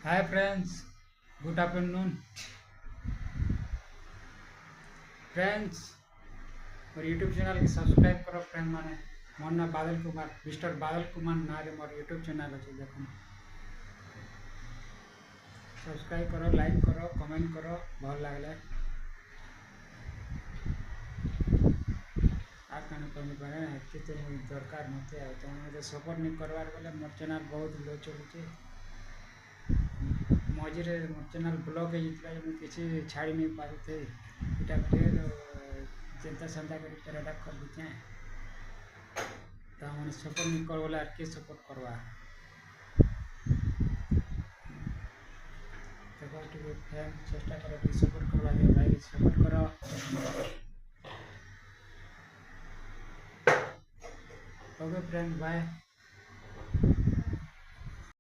हाय friends, good afternoon friends. मोर YouTube channel के subscribe करो फ्रेंड माने मोर ना बादल कुमार मिस्टर बादल कुमार ना रे मोर यूट्यूब चैनल अच्छे देखो सब्सक्राइब करो, लाइक करो, कमेंट करो, भल लगले आ कान कमी पारे एते तो दरकार नते आ तुम मुझे सपोर्ट नहीं करवार बोले मोर चैनल बहुत लो चलुचे। मझे मोर चैनल ब्लॉक किसी छाड़ी नहीं पारे इटा फिर चिंता सन्ता कर कर दीचे तो मैंने सपोर्ट नहीं कर बोला के सपोर्ट करवा तो चेष्टा करो सपोर्ट करवा भाई सपोर्ट करो। Okay friend, bye.